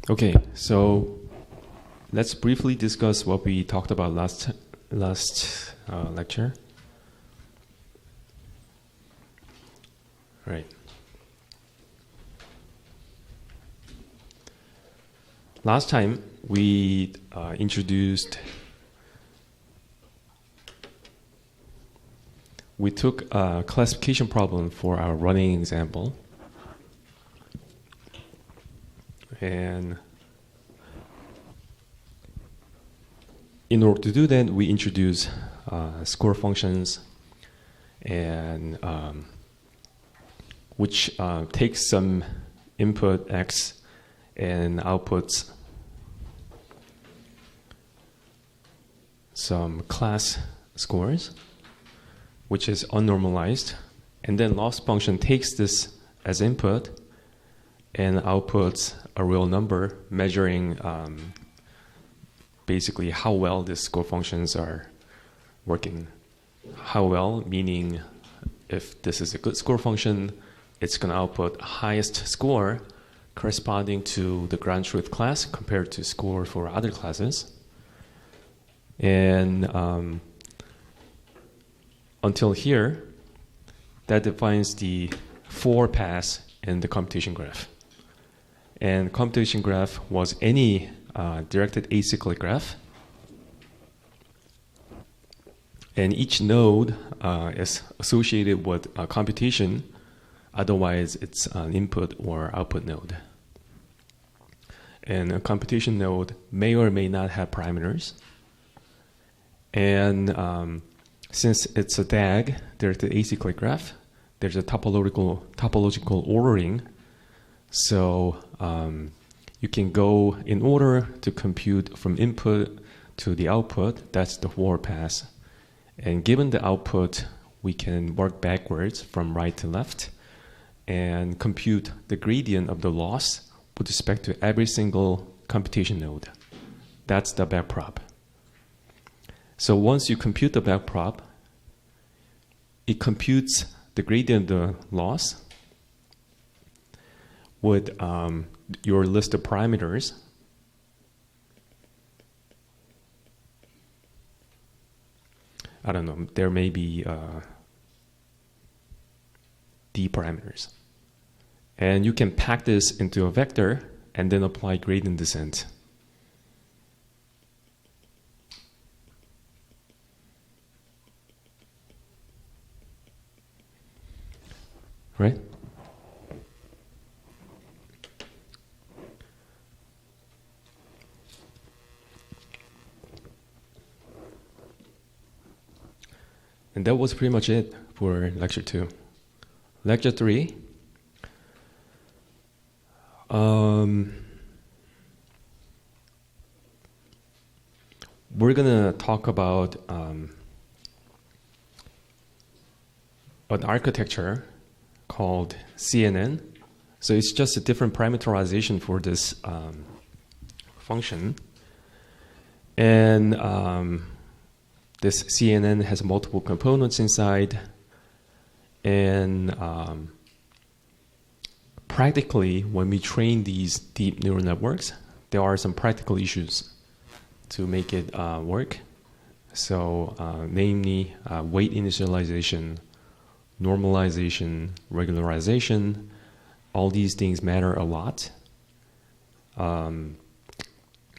Okay, so let's briefly discuss what we talked about last lecture. Right. Last time we we took a classification problem for our running example. And in order to do that, we introduce score functions, and which takes some input x and outputs some class scores, which is unnormalized, and then loss function takes this as input and outputs a real number measuring basically how well the score functions are working. How well, meaning if this is a good score function, it's going to output highest score corresponding to the ground truth class compared to score for other classes. And until here, that defines the 4-pass in the computation graph. And computation graph was any directed acyclic graph. And each node is associated with a computation. Otherwise, it's an input or output node. And a computation node may or may not have parameters. And since it's a DAG, directed acyclic graph, there's a topological ordering. So you can go in order to compute from input to the output. That's the 4-pass. And given the output, we can work backwards from right to left and compute the gradient of the loss with respect to every single computation node. That's the backprop. So once you compute the backprop, it computes the gradient of the loss with your list of parameters. I don't know, there may be D parameters. And you can pack this into a vector and then apply gradient descent. Right? And that was pretty much it for lecture 2. Lecture 3. We're going to talk about an architecture called CNN. So it's just a different parameterization for this function. And this CNN has multiple components inside. And practically, when we train these deep neural networks, there are some practical issues to make it work. So namely, weight initialization, normalization, regularization, all these things matter a lot.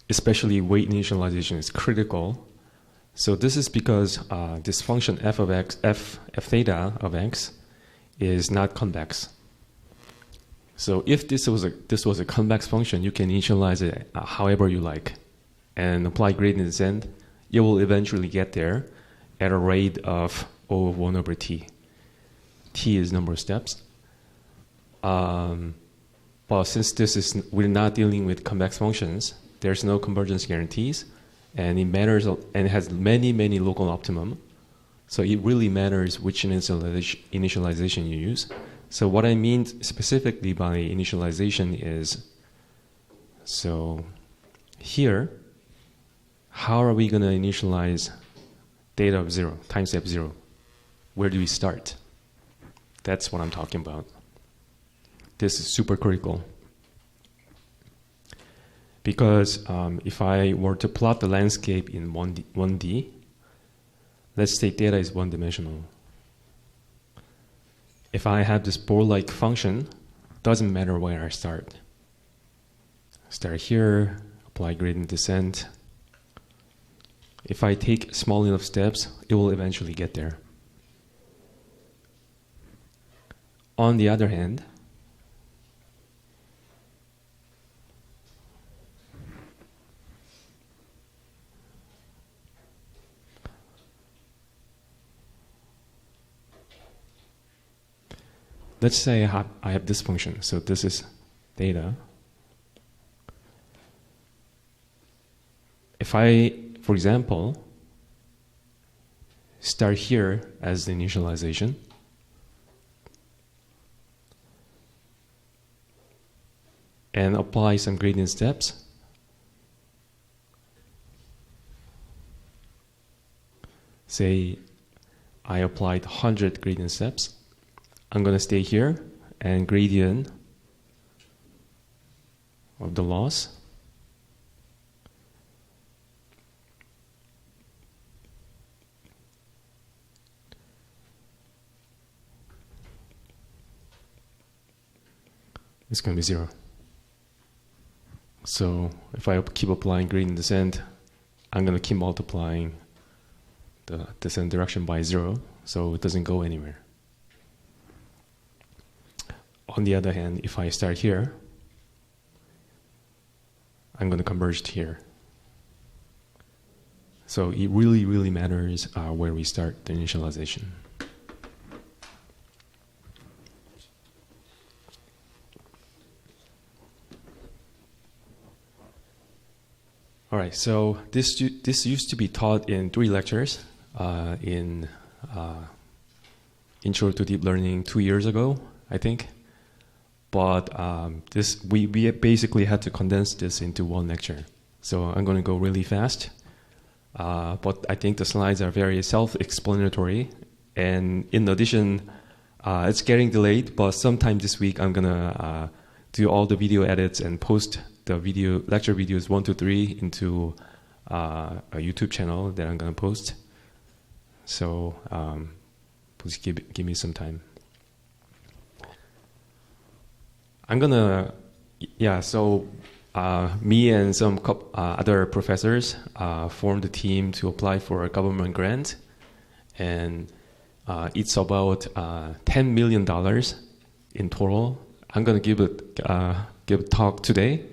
Especially weight initialization is critical. So this is because this function f of x, f theta of x, is not convex. So if this was a convex function, you can initialize it however you like, and apply gradient descent. You will eventually get there at a rate of O of 1 over t. T is number of steps. But since we're not dealing with convex functions, there's no convergence guarantees, and it matters, and it has many local optimum. So it really matters which initialization you use. So what I mean specifically by initialization is, so here, how are we going to initialize data of 0, time step 0? Where do we start? That's what I'm talking about. This is super critical. because if I were to plot the landscape in 1D, let's say data is one-dimensional. If I have this ball-like function, doesn't matter where I start. Start here, apply gradient descent. If I take small enough steps, it will eventually get there. On the other hand, let's say I have this function. So this is data. If I, for example, start here as the initialization, and apply some gradient steps, say I applied 100 gradient steps, I'm going to stay here and gradient of the loss is going to be 0. So if I keep applying gradient descent, I'm going to keep multiplying the descent direction by 0, so it doesn't go anywhere. On the other hand, if I start here, I'm going to converge to here. So it really, really matters where we start the initialization. All right, so this used to be taught in 3 lectures in Intro to Deep Learning 2 years ago, I think. But we basically had to condense this into 1 lecture. So I'm going to go really fast. But I think the slides are very self-explanatory. And in addition, it's getting delayed, but sometime this week I'm going to do all the video edits and post the lecture videos 1 to 3 into a YouTube channel that I'm going to post. So please give me some time. I'm gonna, so me and some other professors formed a team to apply for a government grant, and it's about $10 million in total. I'm gonna give a talk today,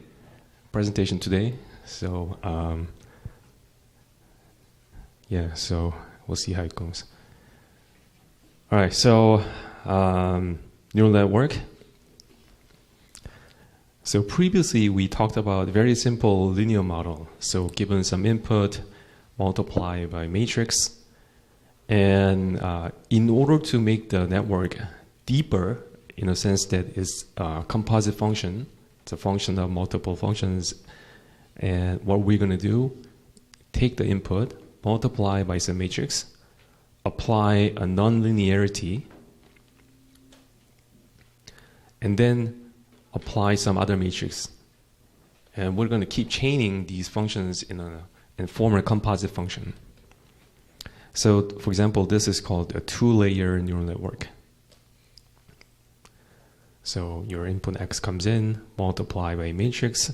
presentation today. So so we'll see how it goes. All right, so neural network. So previously we talked about very simple linear model. So given some input, multiply by matrix. And in order to make the network deeper, in a sense that it's a composite function, it's a function of multiple functions. And what we're going to do, take the input, multiply by some matrix, apply a nonlinearity, and then apply some other matrix. And we're going to keep chaining these functions and form a composite function. So, for example, this is called a 2-layer neural network. So your input x comes in, multiply by a matrix,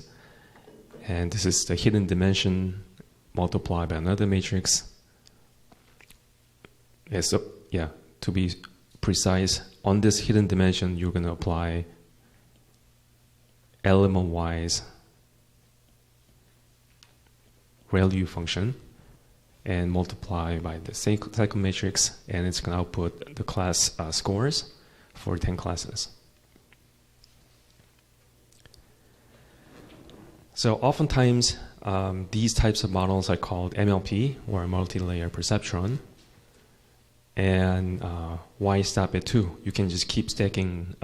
and this is the hidden dimension, multiply by another matrix. So, to be precise, on this hidden dimension, you're going to apply element-wise ReLU function and multiply by the cycle matrix, and it's going to output the class scores for 10 classes. So oftentimes, these types of models are called MLP, or multi-layer perceptron. And why stop at 2? You can just keep stacking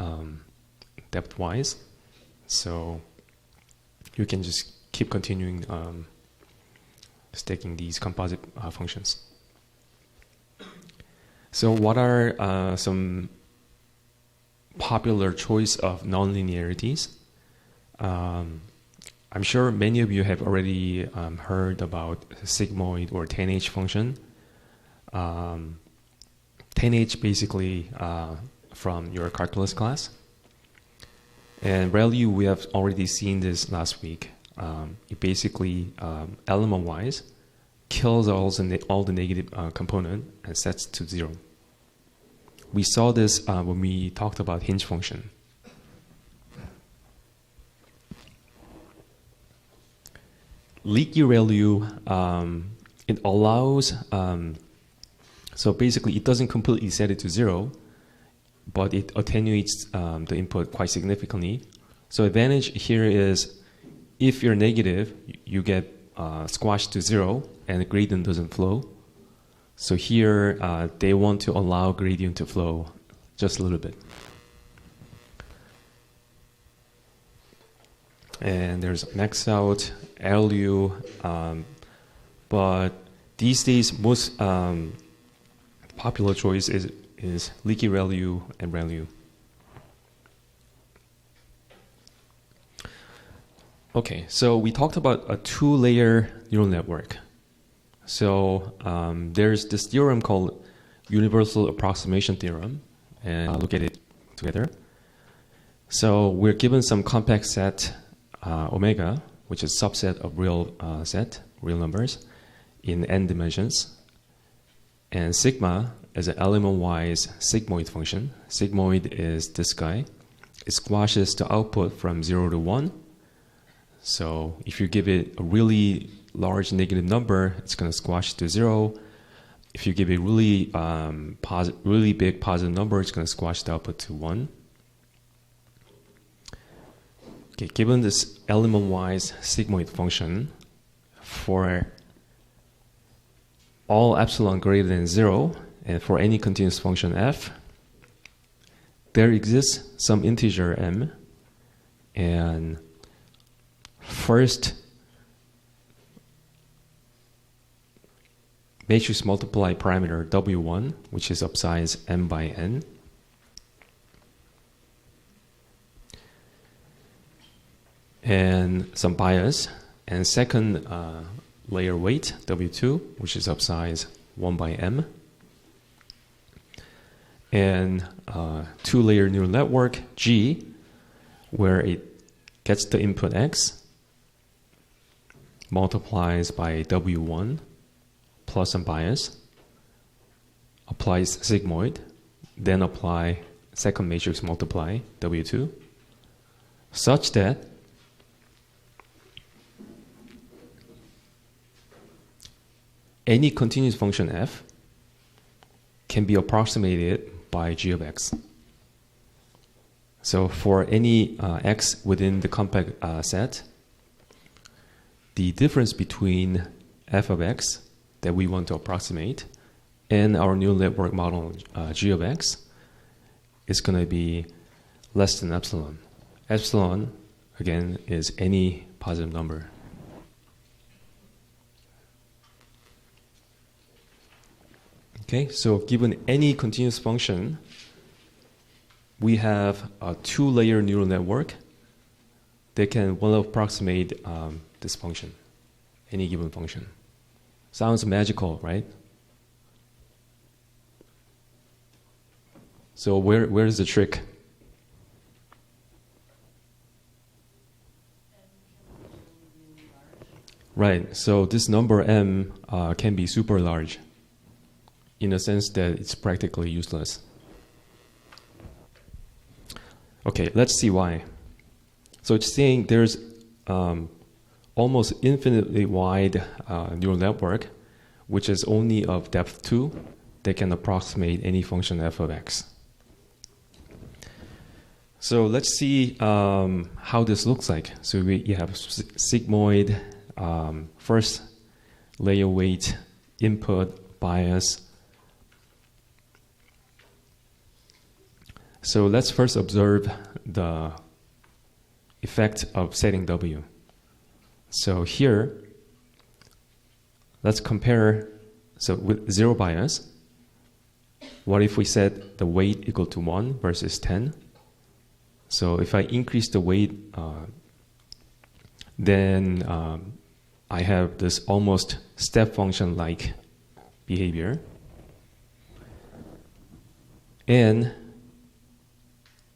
depth-wise. So you can just keep continuing stacking these composite functions. So what are some popular choice of nonlinearities? I'm sure many of you have already heard about sigmoid or 10H function. 10H basically from your calculus class. And ReLU, we have already seen this last week. It basically, element-wise, kills all the negative component and sets to 0. We saw this when we talked about hinge function. Leaky ReLU, it allows, so basically it doesn't completely set it to 0, but it attenuates the input quite significantly. So advantage here is if you're negative, you get squashed to 0 and the gradient doesn't flow. So here they want to allow gradient to flow just a little bit. And there's max out, LU, but these days most popular choice is leaky ReLU and ReLU. Okay, so we talked about a 2-layer neural network. So there's this theorem called universal approximation theorem, and I'll look at it together. So we're given some compact set omega, which is a subset of real numbers in n dimensions, and sigma is an element-wise sigmoid function. Sigmoid is this guy. It squashes the output from 0 to 1. So if you give it a really large negative number, it's going to squash to 0. If you give it really really big positive number, it's going to squash the output to 1. Okay, given this element-wise sigmoid function, for all epsilon greater than 0, and for any continuous function f, there exists some integer m, and first matrix multiply parameter w1, which is of size m by n. And some bias, and second layer weight, W2, which is of size 1 by m. And 2-layer neural network, G, where it gets the input x, multiplies by W1, plus some bias, applies sigmoid, then apply second matrix multiply, W2, such that any continuous function f can be approximated by g of x. So for any x within the compact set, the difference between f of x that we want to approximate and our neural network model g of x is going to be less than epsilon. Epsilon, again, is any positive number. Okay, so given any continuous function, we have a 2-layer neural network that can well approximate this function, any given function. Sounds magical, right? So where's the trick? Right, so this number m can be super large, in a sense that it's practically useless. Okay, let's see why. So it's saying there's almost infinitely wide neural network, which is only of depth 2, that can approximate any function f of x. So let's see how this looks like. So you have sigmoid, first layer weight, input, bias. So let's first observe the effect of setting W. So here, let's compare, so with 0 bias, what if we set the weight equal to 1 versus 10? So if I increase the weight then I have this almost step function-like behavior. And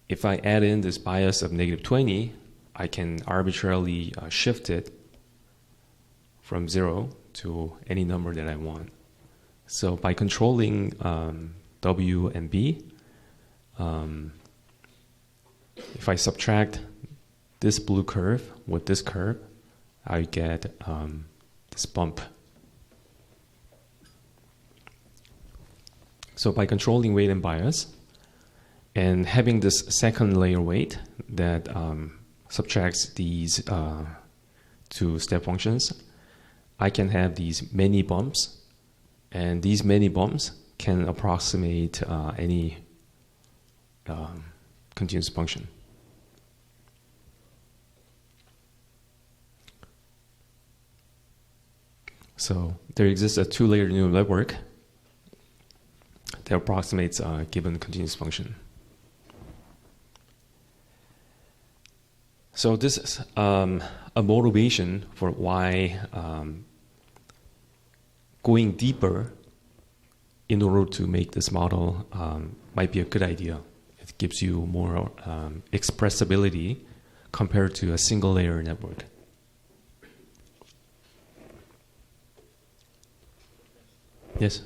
if I add in this bias of -20, I can arbitrarily shift it from 0 to any number that I want. So by controlling W and B, if I subtract this blue curve with this curve, I get this bump. So by controlling weight and bias, and having this second layer weight that subtracts these two step functions, I can have these many bumps, and these many bumps can approximate any continuous function. So there exists a two-layer neural network that approximates a given continuous function. So this is a motivation for why going deeper in order to make this model might be a good idea. It gives you more expressibility compared to a single layer network. Yes?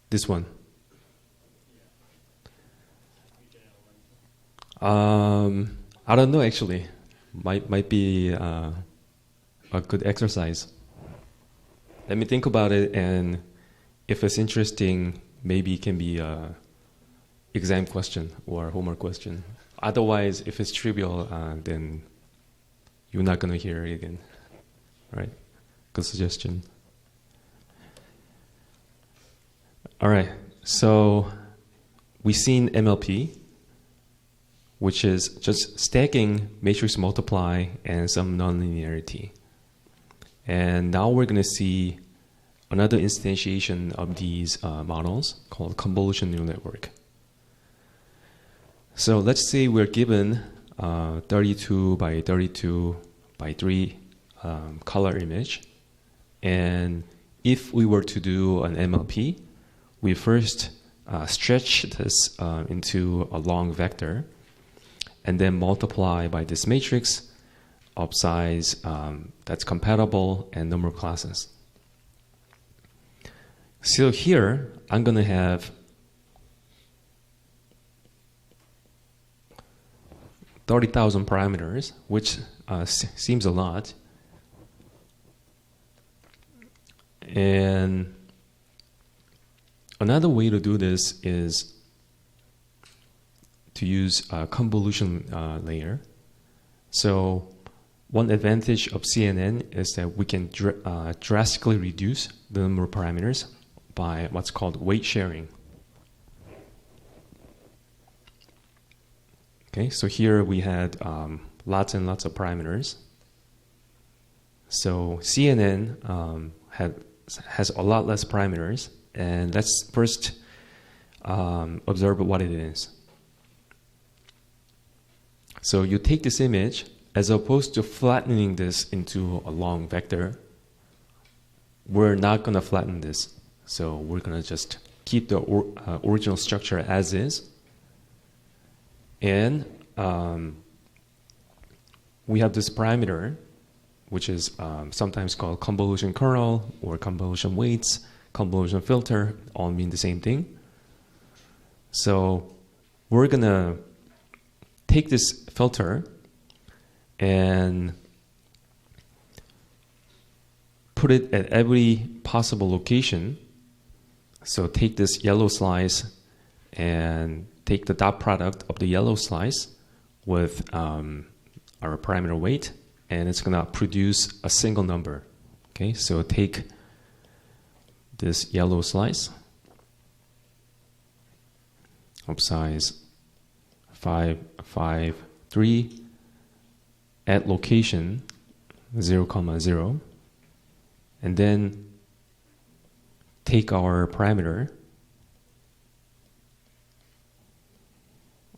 This one. I don't know actually. Might be a good exercise. Let me think about it, and if it's interesting, maybe it can be a exam question or homework question. Otherwise, if it's trivial, then you're not going to hear it again. Right? Good suggestion. All right. So we've seen MLP, which is just stacking matrix multiply and some nonlinearity. And now we're going to see another instantiation of these models called convolution neural network. So let's say we're given 32 by 32 by 3 color image. And if we were to do an MLP, we first stretch this into a long vector and then multiply by this matrix of size that's compatible and number of classes. So here, I'm going to have 30,000 parameters, which seems a lot. And another way to do this is to use a convolution layer. So one advantage of CNN is that we can drastically reduce the number of parameters by what's called weight sharing. Okay, so here we had lots and lots of parameters. So CNN has a lot less parameters, and let's first observe what it is. So you take this image, as opposed to flattening this into a long vector, we're not going to flatten this. So we're going to just keep the original structure as is. And we have this parameter, which is sometimes called convolution kernel or convolution weights, convolution filter, all mean the same thing. So we're going to take this filter and put it at every possible location. So take this yellow slice and take the dot product of the yellow slice with our parameter weight, and it's going to produce a single number. Okay, so take this yellow slice of size 5, 5, 3 at location 0, 0, and then take our parameter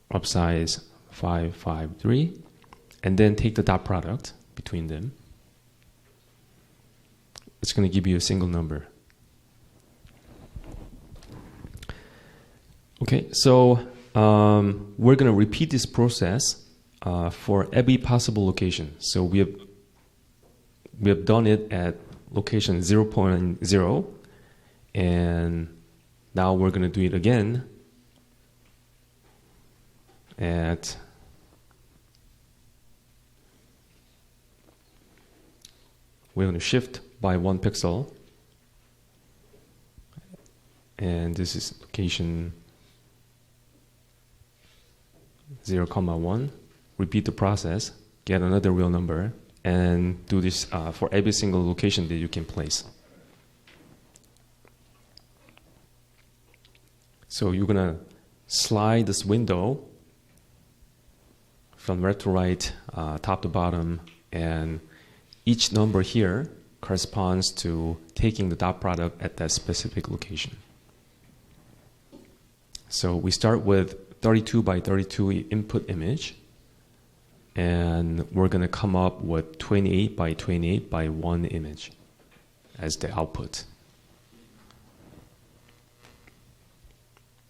of size 553 and then take the dot product between them. It's going to give you a single number. Okay, so we're going to repeat this process for every possible location. So we have done it at location 0.0, and now we're going to do it again at we're going to shift by 1 pixel, and this is location 0.1. Repeat the process, get another real number, and do this for every single location that you can place. So you're going to slide this window from left to right, top to bottom, and each number here corresponds to taking the dot product at that specific location. So we start with 32 by 32 input image, and we're going to come up with 28 by 28 by 1 image as the output.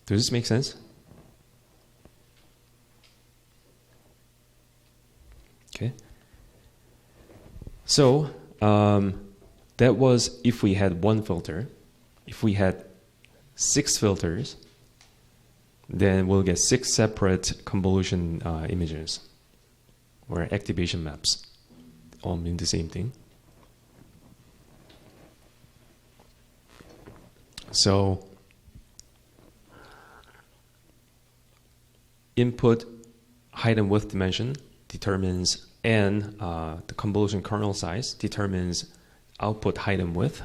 Does this make sense? Okay. So that was if we had one filter. If we had 6 filters, then we'll get 6 separate convolution images or activation maps, all mean the same thing. So input height and width dimension determines, and the convolution kernel size determines output height and width.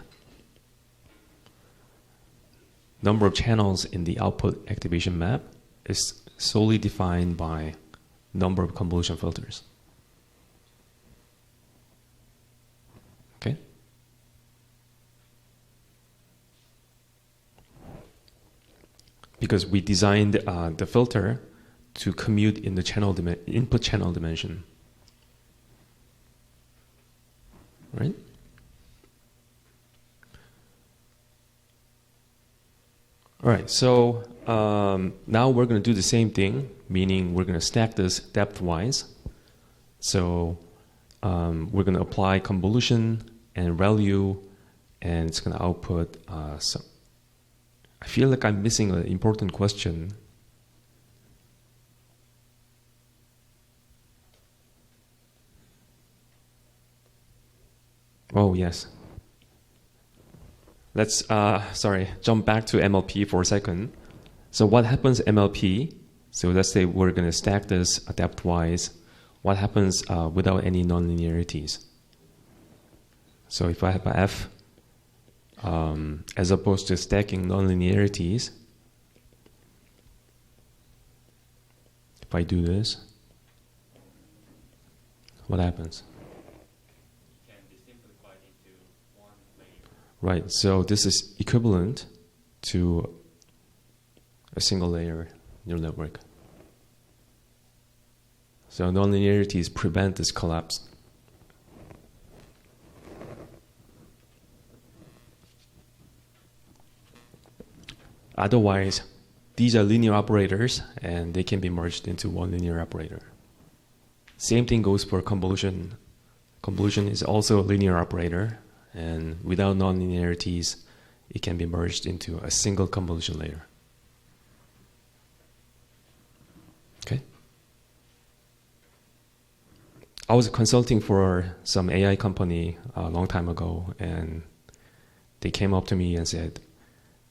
Number of channels in the output activation map is solely defined by number of convolution filters. Okay? Because we designed the filter to commute in the input channel dimension. Right? All right, so now we're going to do the same thing, meaning we're going to stack this depth-wise. So we're going to apply convolution and ReLU, and it's going to output. I feel like I'm missing an important question. Oh, yes. Let's, jump back to MLP for a second. So what happens MLP? So let's say we're going to stack this depth-wise. What happens without any nonlinearities? So if I have a F, as opposed to stacking nonlinearities, if I do this, what happens? Right, so this is equivalent to a single layer neural network. So nonlinearities prevent this collapse. Otherwise, these are linear operators and they can be merged into one linear operator. Same thing goes for convolution. Convolution is also a linear operator, and without nonlinearities, it can be merged into a single convolution layer. Okay? I was consulting for some AI company a long time ago, and they came up to me and said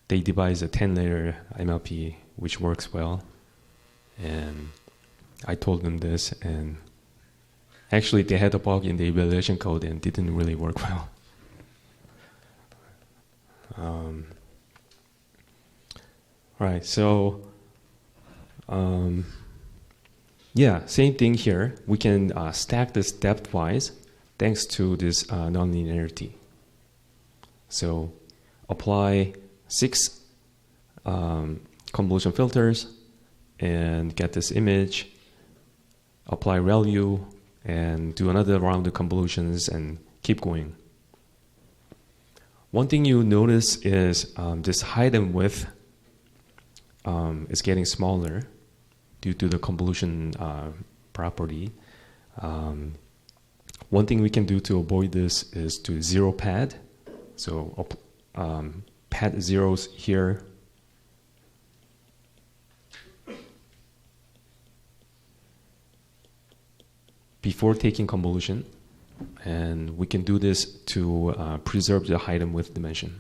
they devised a 10-layer MLP which works well. And I told them this, and actually they had a bug in the evaluation code and didn't really work well. Right, so yeah, same thing here. We can stack this depth-wise thanks to this nonlinearity. So apply 6 convolution filters and get this image, apply ReLU, and do another round of convolutions and keep going. One thing you notice is this height and width is getting smaller due to the convolution property. One thing we can do to avoid this is to zero pad. So pad zeros here. Before taking convolution. And we can do this to preserve the height and width dimension.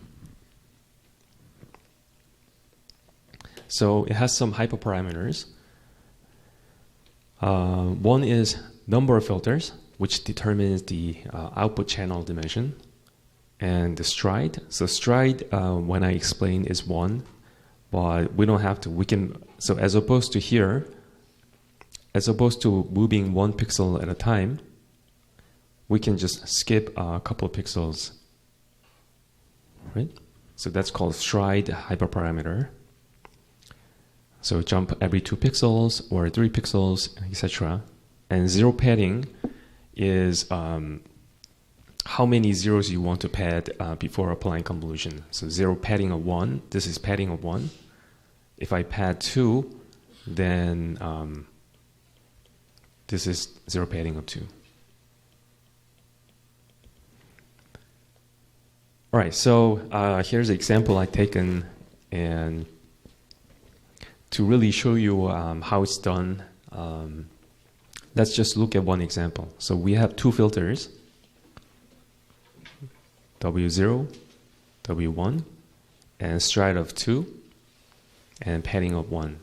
So it has some hyperparameters. One is number of filters, which determines the output channel dimension, and the stride. So stride, when I explain, is 1, but we don't have to. We can. So as opposed to here, as opposed to moving 1 pixel at a time, we can just skip a couple of pixels, right? So that's called stride hyperparameter. So jump every 2 pixels or 3 pixels, etc. And zero padding is how many zeros you want to pad before applying convolution. So zero padding of 1, this is padding of 1. If I pad 2, then this is zero padding of 2. All right, so here's an example I've taken, and to really show you how it's done, let's just look at one example. So we have 2 filters, W0, W1, and stride of 2, and padding of 1.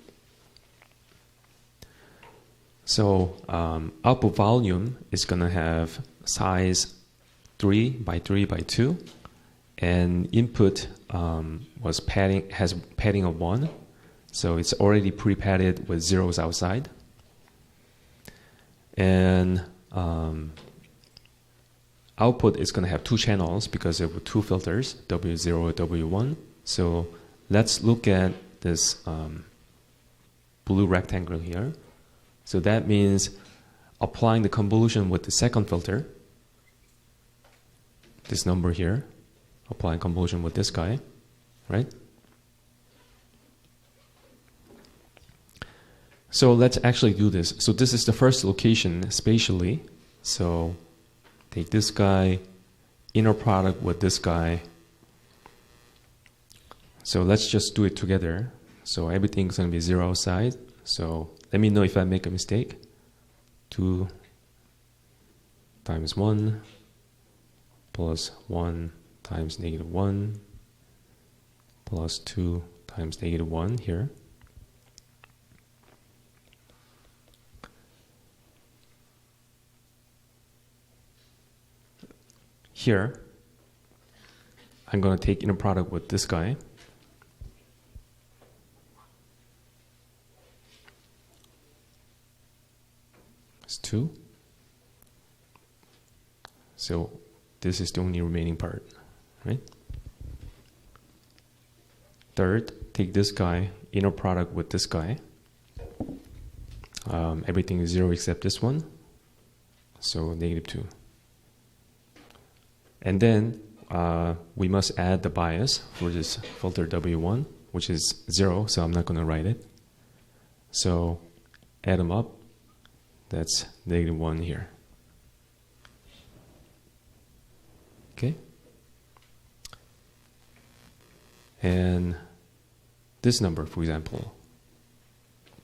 So output volume is going to have size 3 by 3 by 2. And input has padding of 1, so it's already pre-padded with zeros outside. And output is going to have 2 channels because of 2 filters, W0 and W1. So let's look at this blue rectangle here. So that means applying the convolution with the second filter, this number here. Applying convolution with this guy, right? So let's actually do this. So this is the first location spatially. So take this guy, inner product with this guy. So let's just do it together. So everything's going to be 0 outside. So let me know if I make a mistake. 2 times 1 plus 1 times -1 plus 2 times -1 here. Here, I'm going to take inner product with this guy. It's 2. So this is the only remaining part. Right? Third, take this guy, inner product with this guy. Everything is 0 except this one. So -2. And then we must add the bias for this filter W1, which is 0, so I'm not going to write it. So add them up. That's -1 here. Okay? And this number, for example,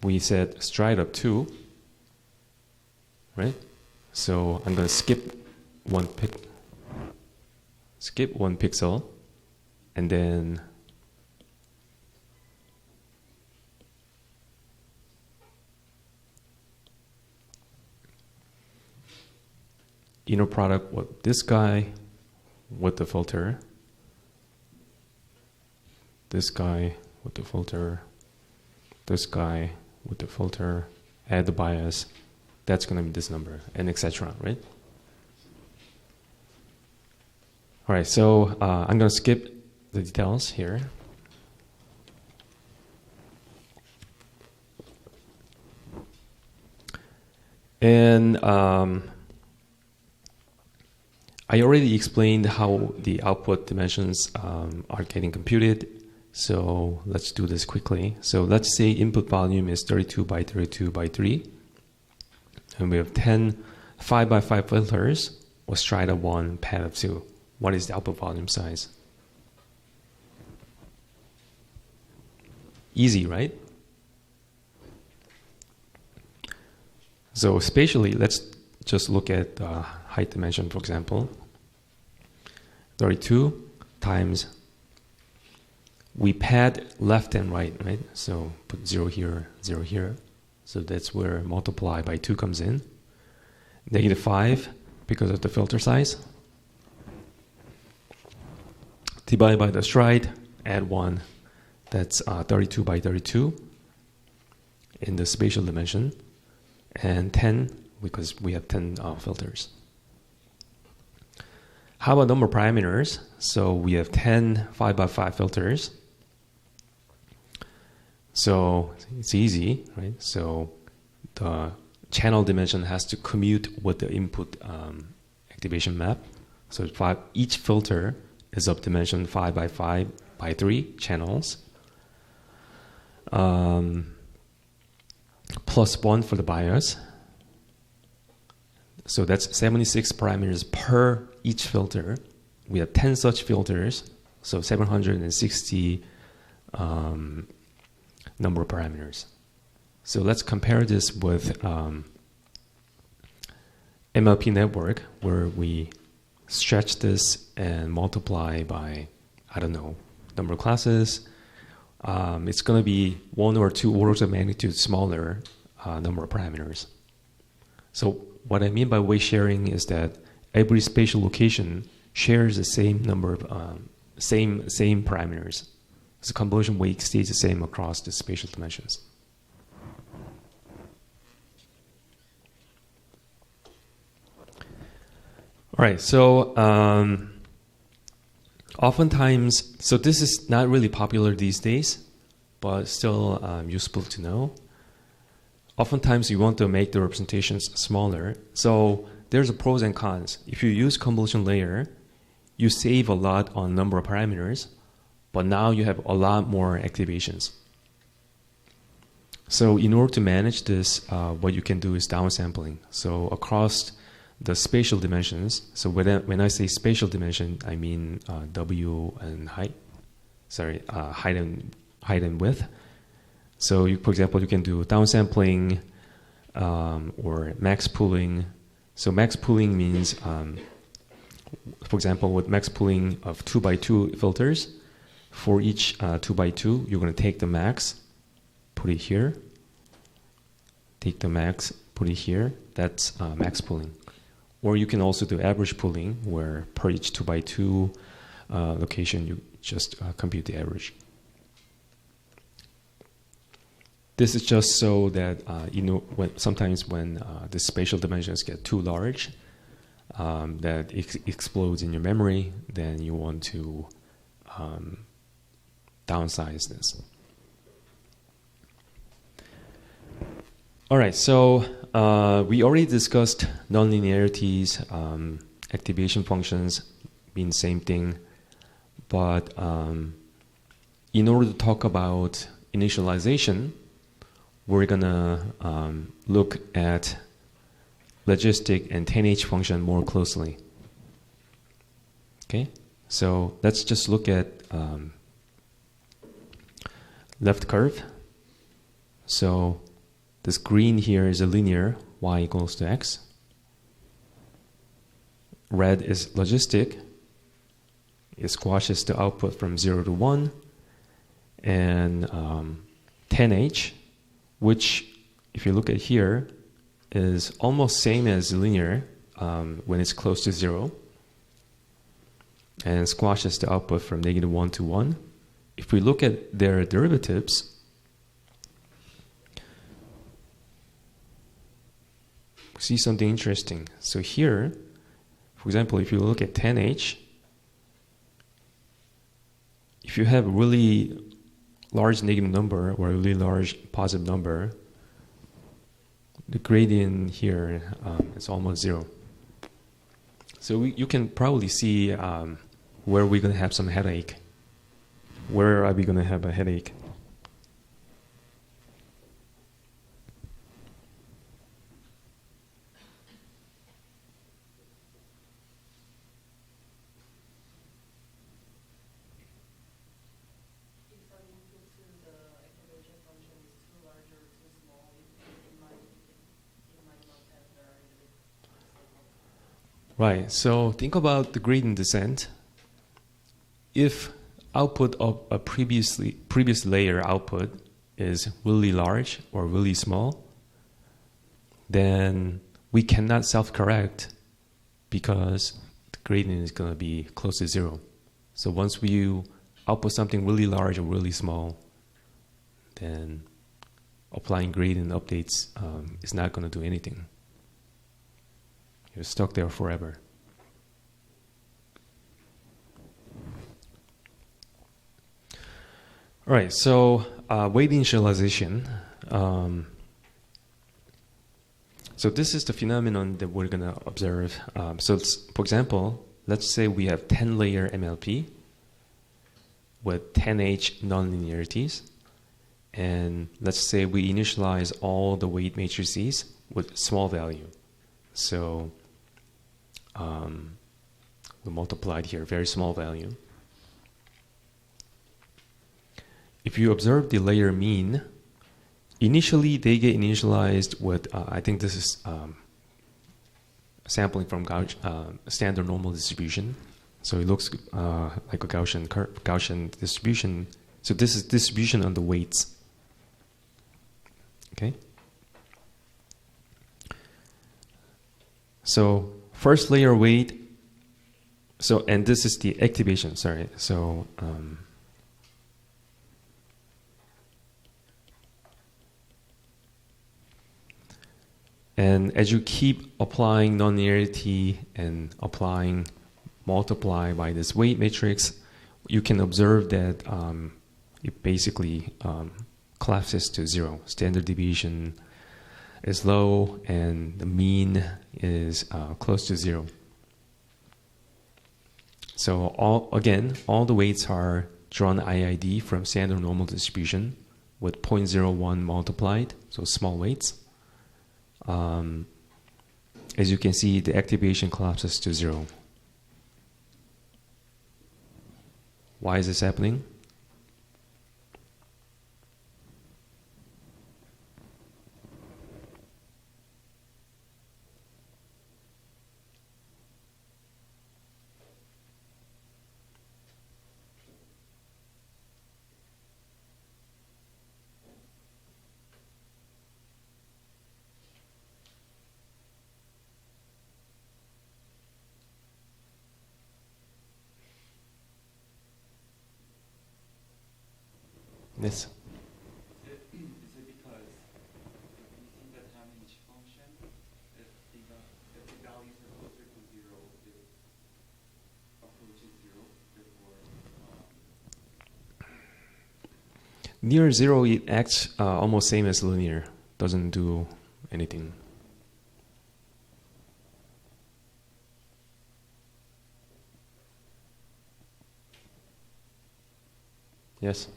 we said stride of 2, right? So I'm going to skip one pixel, and then inner product with this guy with the filter, this guy with the filter, this guy with the filter, add the bias, that's going to be this number, and etc., right? All right, so I'm going to skip the details here. And I already explained how the output dimensions are getting computed. So let's do this quickly. So let's say input volume is 32 by 32 by 3. And we have 10 5 by 5 filters with stride of 1, pad of 2. What is the output volume size? Easy, right? So spatially, let's just look at height dimension, for example. 32 times, we pad left and right? So put 0 here, 0 here. So that's where multiply by 2 comes in. -5 because of the filter size. Divide by the stride, add 1. That's 32 by 32 in the spatial dimension. And 10 because we have 10 filters. How about number of parameters? So we have 10 5 by 5 filters. So it's easy, right? So the channel dimension has to commute with the input activation map. So each filter is of dimension 5 by 5 by 3 channels. Plus 1 for the bias. So that's 76 parameters per each filter. We have 10 such filters, so 760 number of parameters. So let's compare this with MLP network, where we stretch this and multiply by, I don't know, number of classes. It's going to be 1 or 2 orders of magnitude smaller number of parameters. So what I mean by weight sharing is that every spatial location shares the same number of same parameters. So convolution weight stays the same across the spatial dimensions. All right, so oftentimes, so this is not really popular these days, but still useful to know. Oftentimes you want to make the representations smaller. So there's a pros and cons. If you use convolution layer, you save a lot on number of parameters, but now you have a lot more activations. So in order to manage this, what you can do is downsampling. So across the spatial dimensions, so when I say spatial dimension, I mean W and height. Sorry, height and width. So for example, you can do downsampling or max pooling. So max pooling means, for example, with max pooling of 2 by 2 filters, for each 2 by 2, you're going to take the max, put it here. Take the max, put it here. That's max pooling. Or you can also do average pooling, where per each 2 by 2 location, you just compute the average. This is just so that sometimes when the spatial dimensions get too large, that it explodes in your memory, then you want to downsize this. All right, so we already discussed nonlinearities, activation functions mean same thing, but in order to talk about initialization, we're gonna look at logistic and 10H function more closely. Okay, so let's just look at left curve. So this green here is a linear, y equals to x. Red is logistic. It squashes the output from 0 to 1. And 10H, which, if you look at here, is almost same as linear when it's close to 0. And squashes the output from -1 to 1. If we look at their derivatives, see something interesting. So here, for example, if you look at 10H, if you have a really large negative number or a really large positive number, the gradient here is almost 0. So you can probably see where we're going to have some headache. Where are we going to have a headache? Right, so think about the gradient descent. If output of a previous layer output is really large or really small, then we cannot self-correct because the gradient is going to be close to 0. So once we output something really large or really small, then applying gradient updates is not going to do anything. You're stuck there forever. All right, so weight initialization. So this is the phenomenon that we're going to observe. For example, let's say we have 10-layer MLP with 10H nonlinearities. And let's say we initialize all the weight matrices with small value. So we multiplied here, very small value. If you observe the layer mean, initially they get initialized with, I think this is sampling from standard normal distribution. So it looks like a Gaussian distribution. So this is distribution on the weights. Okay. So first layer weight. So, and this is the activation, sorry. So, and as you keep applying nonlinearity and applying multiply by this weight matrix, you can observe that it basically collapses to 0. Standard deviation is low and the mean is close to 0. So all the weights are drawn IID from standard normal distribution with 0.01 multiplied, so small weights. As you can see, the activation collapses to 0. Why is this happening? Yes. Is it because if you see the time in each function, if the values are closer to 0, it approaches 0, therefore... Near 0, it acts almost same as linear. Doesn't do anything. Yes?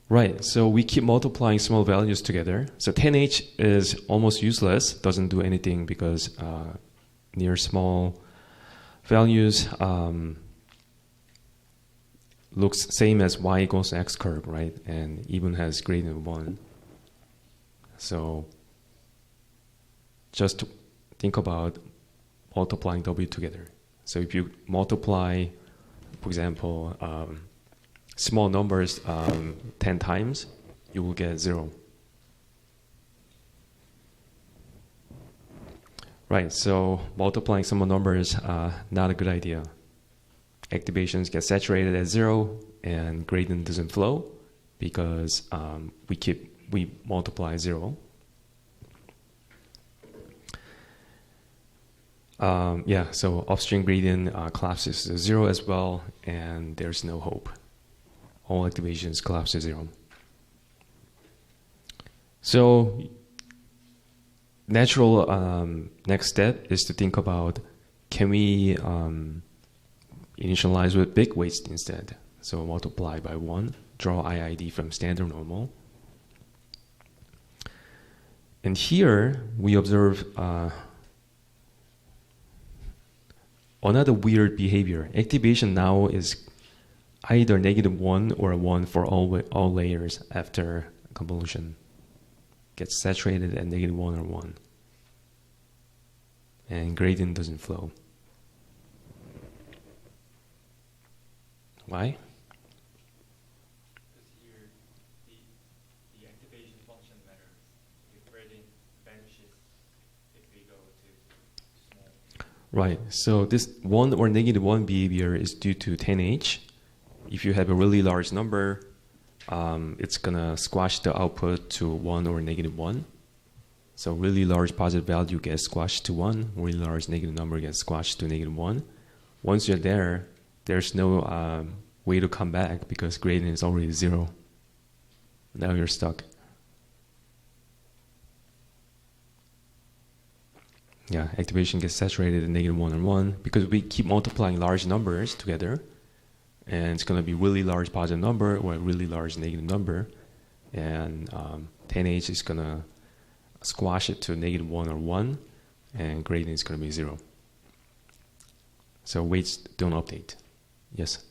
Right, so we keep multiplying small values together. So 10H is almost useless, doesn't do anything because near small values looks same as y equals x curve, right? And even has greater than 1. So just think about multiplying W together. So if you multiply, for example, small numbers 10 times, you will get 0. Right, so multiplying small numbers, not a good idea. Activations get saturated at 0 and gradient doesn't flow because we multiply 0. So upstream gradient collapses to 0 as well, and there's no hope. All activations collapse to 0. So natural next step is to think about, can we initialize with big weights instead? So multiply by 1, draw IID from standard normal. And here we observe another weird behavior. Activation now is either -1 or 1 for all layers after convolution. Gets saturated at -1 or 1. And gradient doesn't flow. Why? Because here the activation function matters. If gradient vanishes if we go to small. Right. So this 1 or -1 behavior is due to 10H. If you have a really large number, it's gonna squash the output to 1 or -1. So really large positive value gets squashed to 1, really large negative number gets squashed to -1. Once you're there, there's no way to come back because gradient is already 0. Now you're stuck. Yeah, activation gets saturated at -1 and 1 because we keep multiplying large numbers together. And it's going to be really large positive number or a really large negative number. And 10H is going to squash it to -1 or 1. And gradient is going to be 0. So weights don't update. Yes?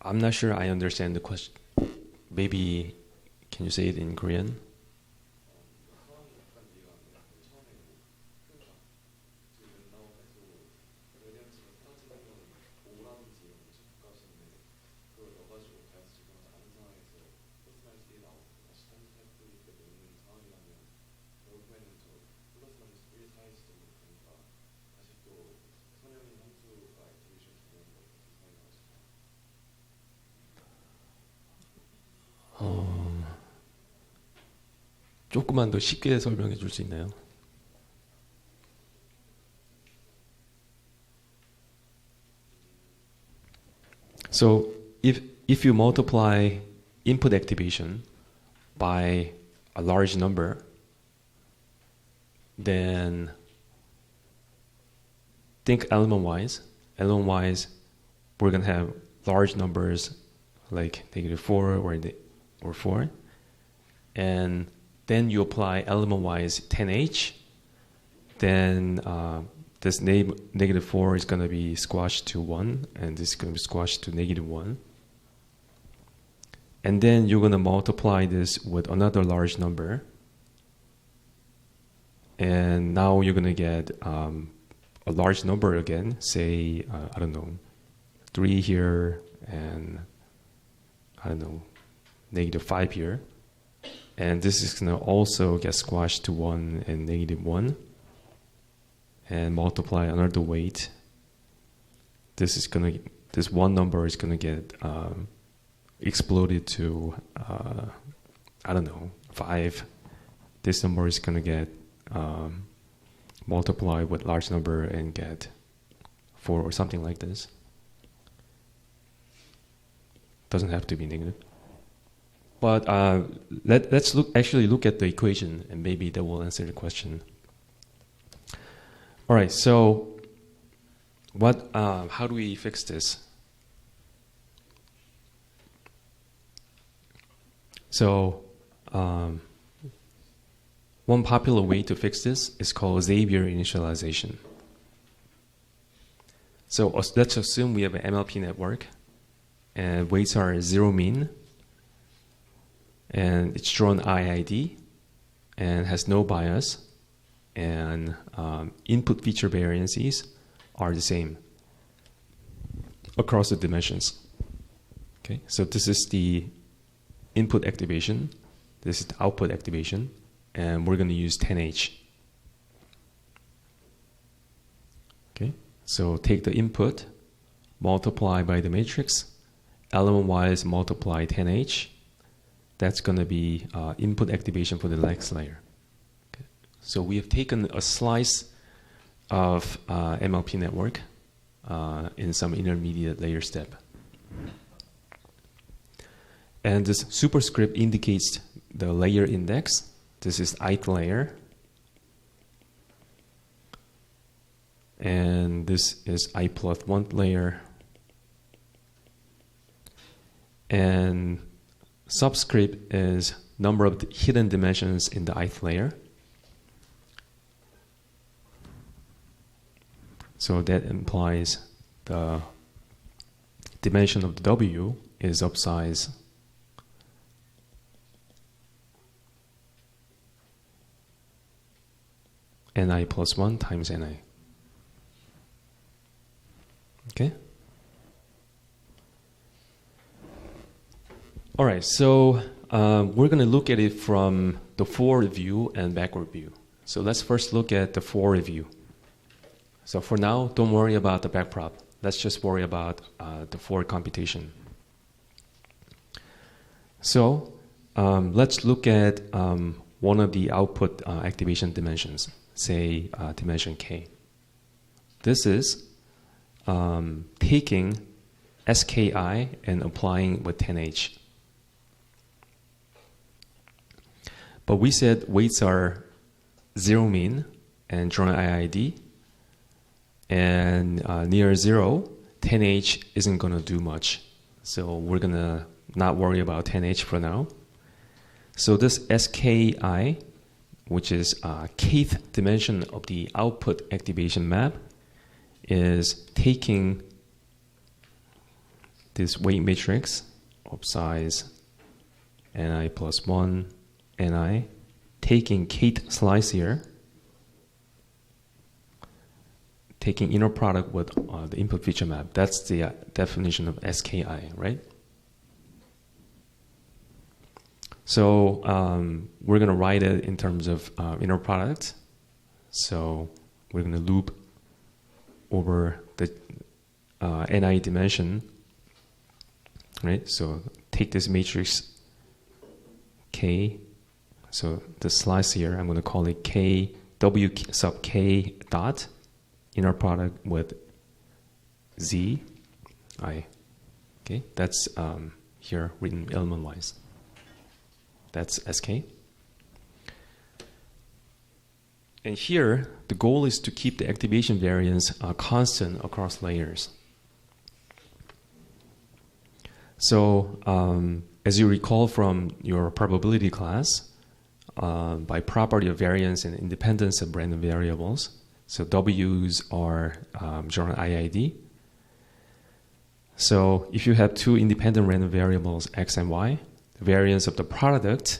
I'm not sure I understand the question. Maybe, can you say it in Korean? 조금만 더 쉽게 설명해 줄 수 있나요? So if you multiply input activation by a large number, then think element-wise. Element-wise, we're going to have large numbers like -4 or 4. And then you apply element-wise 10H, then this -4 is going to be squashed to 1, and this is going to be squashed to -1. And then you're going to multiply this with another large number. And now you're going to get a large number again, say, I don't know, 3 here, and I don't know, -5 here. And this is going to also get squashed to 1 and -1. And multiply another weight. This one number is going to get exploded to, I don't know, 5. This number is going to get multiplied with large number and get 4 or something like this. Doesn't have to be negative. But let's look at the equation, and maybe that will answer the question. All right, so how do we fix this? So one popular way to fix this is called Xavier initialization. So let's assume we have an MLP network, and weights are 0 mean, and it's drawn IID, and has no bias, and input feature variances are the same across the dimensions. Okay, so this is the input activation, This is the output activation, and we're going to use 10H. Okay, so take the input, multiply by the matrix, element-wise multiply 10H. That's going to be input activation for the next layer. Okay. So we have taken a slice of MLP network in some intermediate layer step. And this superscript indicates the layer index. This is ith layer. And this is I plus 1 layer. And subscript is number of hidden dimensions in the ith layer. So that implies the dimension of the W is of size Ni plus 1 times Ni. Okay? All right, so we're going to look at it from the forward view and backward view. So let's first look at the forward view. So for now, don't worry about the backprop. Let's just worry about the forward computation. So let's look at one of the output activation dimensions, say dimension K. This is taking SKI and applying with 10H. But we said weights are 0 mean and drawing IID. And near 0, 10H isn't going to do much. So we're going to not worry about 10H for now. So this SKI, which is kth dimension of the output activation map, is taking this weight matrix of size Ni plus 1, Ni, taking kth slice here, taking inner product with the input feature map. That's the definition of SKI, right? So we're going to write it in terms of inner product. So we're going to loop over the Ni dimension, right? So take this matrix K. So the slice here, I'm going to call it K, W sub K dot, inner product with Z, I. Okay, that's here written element-wise. That's SK. And here, the goal is to keep the activation variance constant across layers. So, as you recall from your probability class, by property of variance and independence of random variables, so W's are general IID. So if you have two independent random variables, X and Y, the variance of the product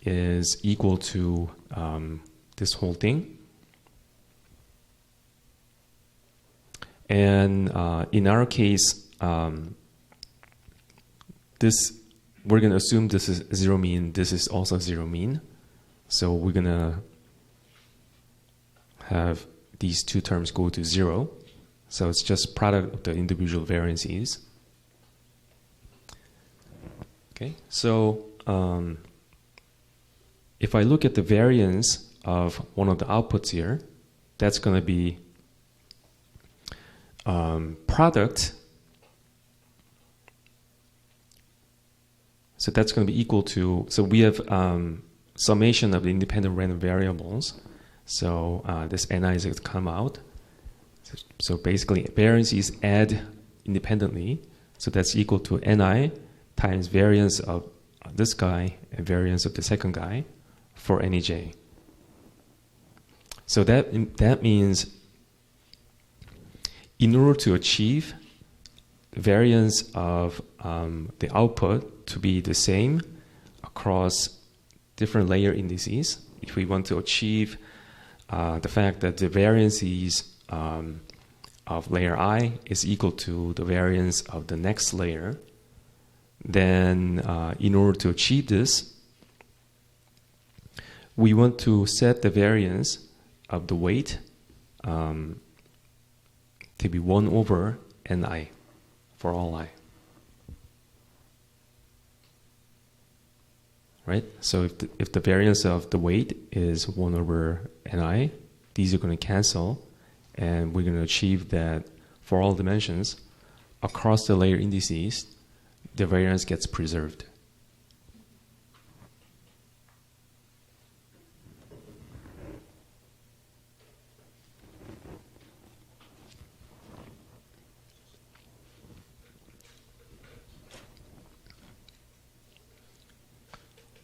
is equal to this whole thing. And in our case, this we're going to assume this is 0 mean, this is also 0 mean. So we're going to have these two terms go to 0. So it's just product of the individual variances. Okay, so if I look at the variance of one of the outputs here, that's going to be product. So that's going to be equal to, so we have summation of the independent random variables. So this Ni is going to come out. So basically, variances add independently. So that's equal to Ni times variance of this guy and variance of the second guy for any j. So that means in order to achieve the variance of the output to be the same across different layer indices, if we want to achieve the fact that the variances of layer I is equal to the variance of the next layer, then in order to achieve this, we want to set the variance of the weight to be 1 over Ni for all I. Right? So if the variance of the weight is 1 over Ni, these are going to cancel, and we're going to achieve that for all dimensions across the layer indices, the variance gets preserved.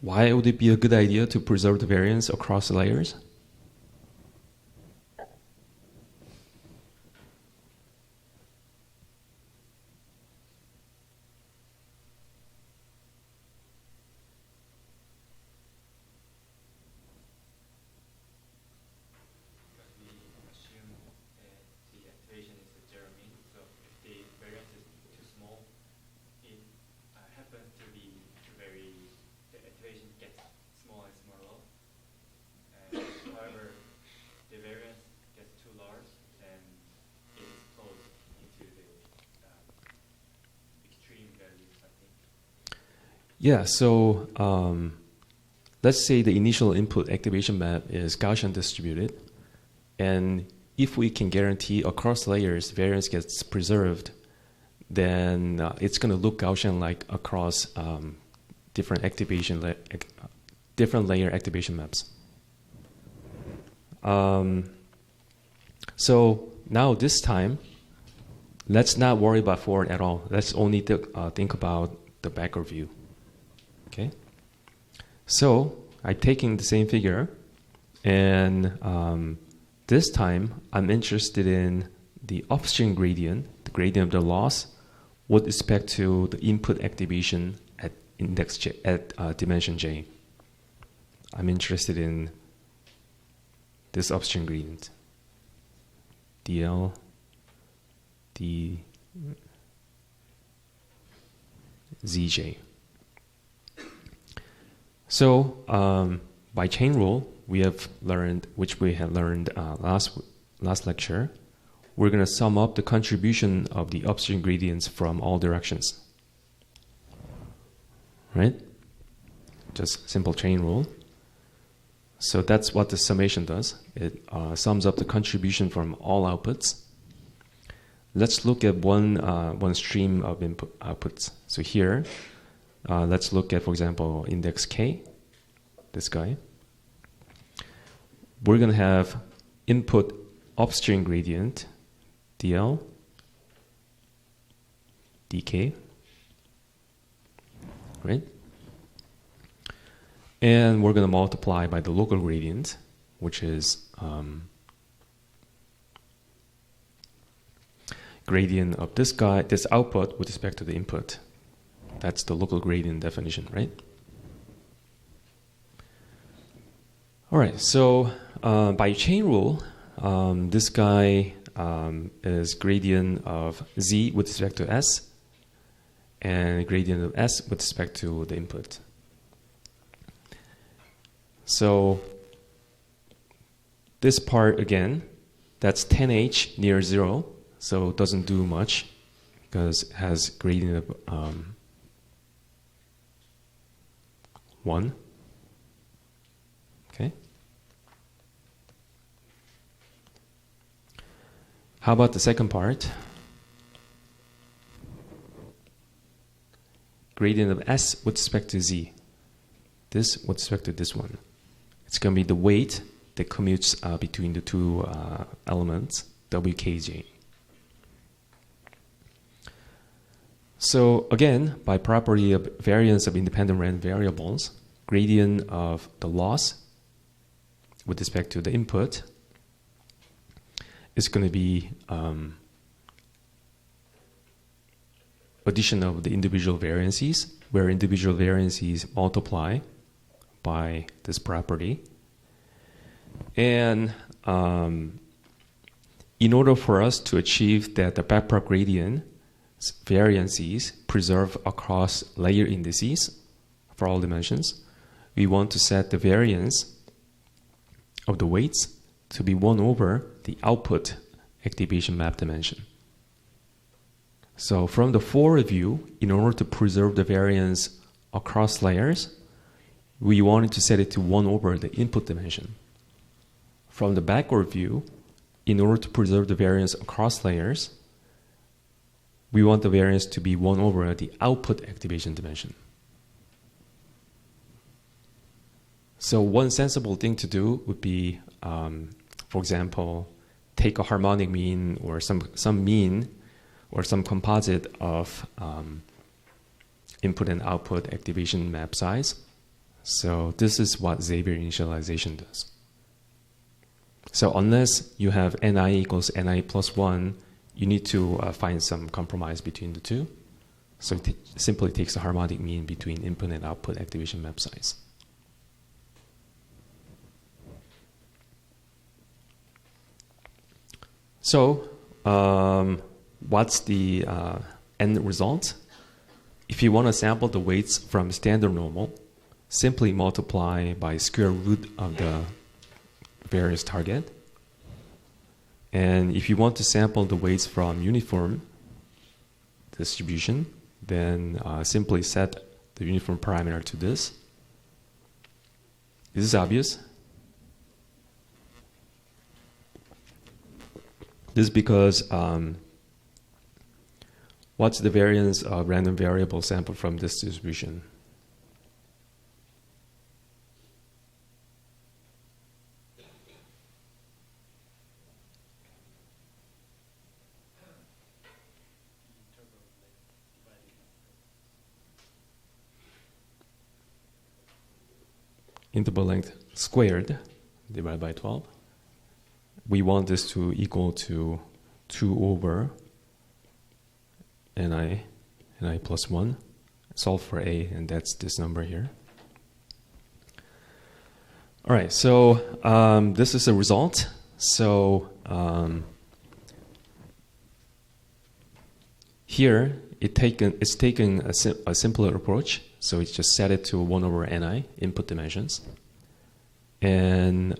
Why would it be a good idea to preserve the variance across the layers? Yeah, so let's say the initial input activation map is Gaussian distributed, and if we can guarantee across layers variance gets preserved, then it's going to look Gaussian like across different layer activation maps. So now this time, let's not worry about forward at all. Let's only think about the backward view. Okay, so I'm taking the same figure, and this time I'm interested in the upstream gradient, the gradient of the loss, with respect to the input activation at index j, at dimension j. I'm interested in this upstream gradient, dl d zj. So by chain rule, we have learned, which we had learned last lecture, we're going to sum up the contribution of the upstream gradients from all directions. Right? Just simple chain rule. So that's what the summation does. It sums up the contribution from all outputs. Let's look at one stream of outputs. So here, let's look at, for example, index k, this guy. We're going to have input upstream gradient, dl, dk, right? And we're going to multiply by the local gradient, which is gradient of this guy, this output with respect to the input. That's the local gradient definition, right? All right, so by chain rule, this guy is gradient of z with respect to s, and gradient of s with respect to the input. So this part, again, that's 10h near 0, so it doesn't do much because it has gradient of 1. Okay. How about the second part? Gradient of s with respect to z. This with respect to this one. It's going to be the weight that commutes between the two elements, wkj. So again, by property of variance of independent random variables, gradient of the loss with respect to the input is going to be addition of the individual variances, where individual variances multiply by this property. And in order for us to achieve that the backprop gradient variances preserve across layer indices for all dimensions, we want to set the variance of the weights to be 1 over the output activation map dimension. So from the forward view, in order to preserve the variance across layers, we wanted to set it to 1 over the input dimension. From the backward view, in order to preserve the variance across layers, we want the variance to be 1 over the output activation dimension. So one sensible thing to do would be, for example, take a harmonic mean or some mean or some composite of input and output activation map size. So this is what Xavier initialization does. So unless you have Ni equals Ni plus 1, you need to find some compromise between the two. So it simply takes a harmonic mean between input and output activation map size. So what's the end result? If you want to sample the weights from standard normal, simply multiply by square root of the various target. And if you want to sample the weights from uniform distribution, then simply set the uniform parameter to this. Is this obvious? This is because what's the variance of random variable sampled from this distribution? Interval length squared divided by 12. We want this to equal to 2 over Ni plus 1. Solve for A, and that's this number here. All right, so this is the result. So here it's taken a simpler approach. So it's just set it to 1 over Ni, input dimensions. And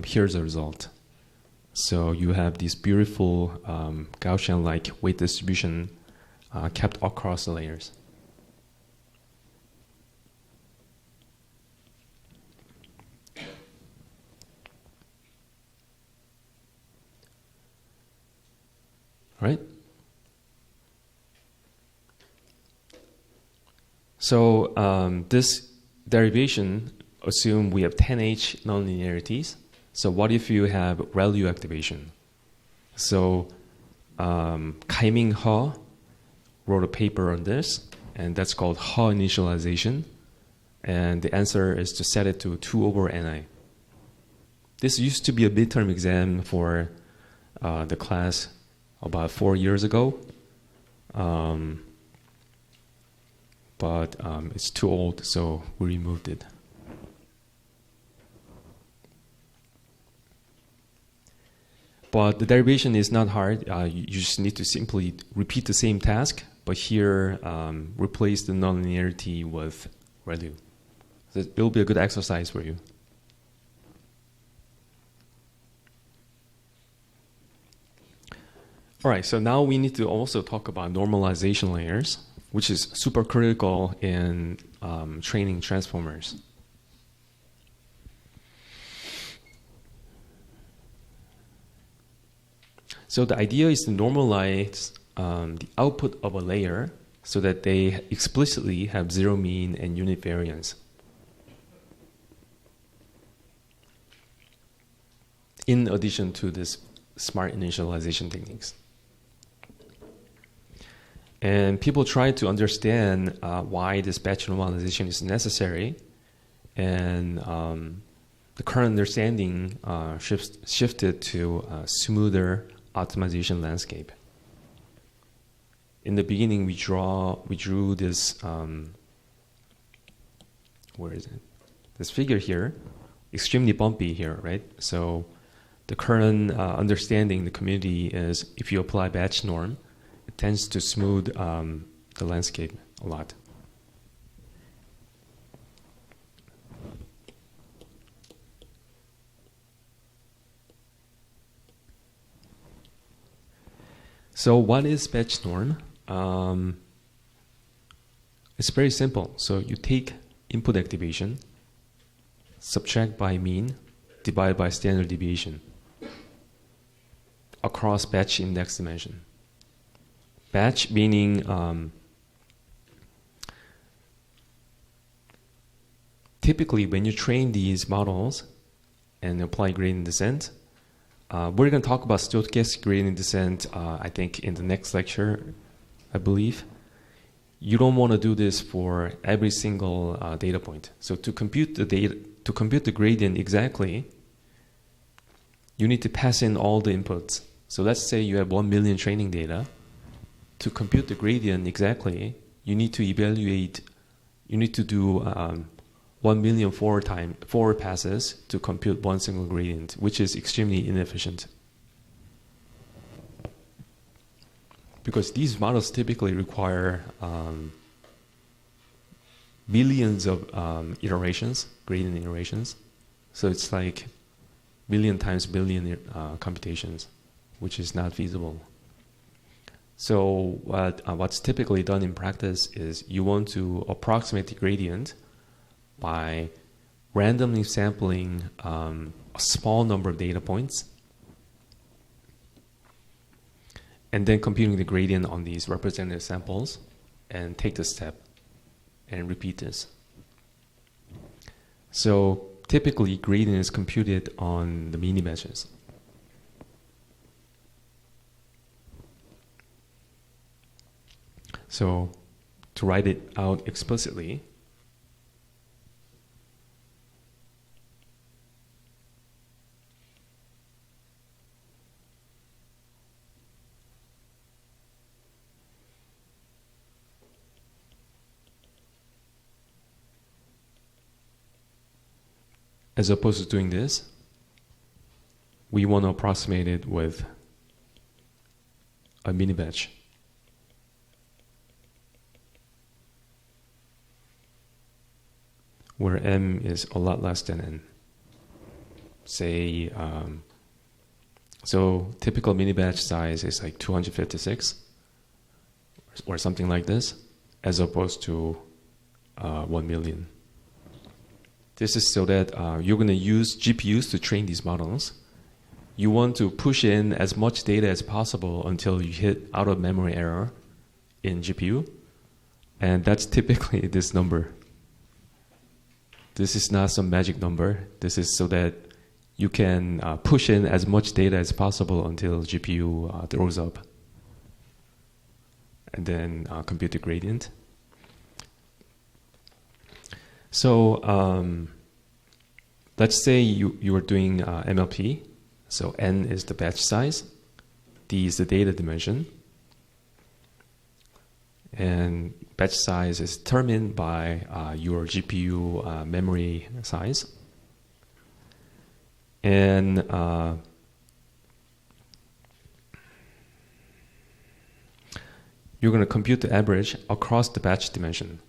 here's the result. So you have this beautiful Gaussian-like weight distribution kept across the layers. All right? So this derivation assumes we have 10H nonlinearities. So what if you have ReLU activation? So Kai-Ming He wrote a paper on this, and that's called He initialization. And the answer is to set it to 2 over Ni. This used to be a midterm exam for the class about 4 years ago. But it's too old, so we removed it. But the derivation is not hard. You just need to simply repeat the same task, but here replace the nonlinearity with ReLU. So it will be a good exercise for you. All right, so now we need to also talk about normalization layers, which is super critical in training transformers. So the idea is to normalize the output of a layer so that they explicitly have zero mean and unit variance. In addition to this smart initialization techniques. And people try to understand why this batch normalization is necessary. And the current understanding shifted to a smoother optimization landscape. In the beginning, we drew this, where is it? This figure here, extremely bumpy here, right? So the current understanding in the community is if you apply batch norm, it tends to smooth the landscape a lot. So what is batch norm? It's very simple. So you take input activation, subtract by mean, divide by standard deviation across batch index dimension. Batch meaning typically when you train these models and apply gradient descent, we're going to talk about stochastic gradient descent, I think, in the next lecture, I believe. You don't want to do this for every single data point. So to compute the data, to compute the gradient exactly, you need to pass in all the inputs. So let's say you have 1 million training data. To compute the gradient exactly, you need to evaluate, you need to do 1 million four passes to compute one single gradient, which is extremely inefficient. Because these models typically require billions of iterations, gradient iterations. So it's like billion times billion computations, which is not feasible. So what's typically done in practice is you want to approximate the gradient by randomly sampling a small number of data points and then computing the gradient on these representative samples and take the step and repeat this. So typically gradient is computed on the mini batches. So to write it out explicitly, as opposed to doing this, we want to approximate it with a mini batch. Where m is a lot less than n. Say, so typical mini batch size is like 256 or something like this, as opposed to 1 million. This is so that you're going to use GPUs to train these models. You want to push in as much data as possible until you hit out of memory error in GPU. And that's typically this number. This is not some magic number. This is so that you can push in as much data as possible until GPU throws up. And then compute the gradient. So let's say you are doing MLP. So n is the batch size. D is the data dimension. And batch size is determined by your GPU memory size. And you're going to compute the average across the batch dimension.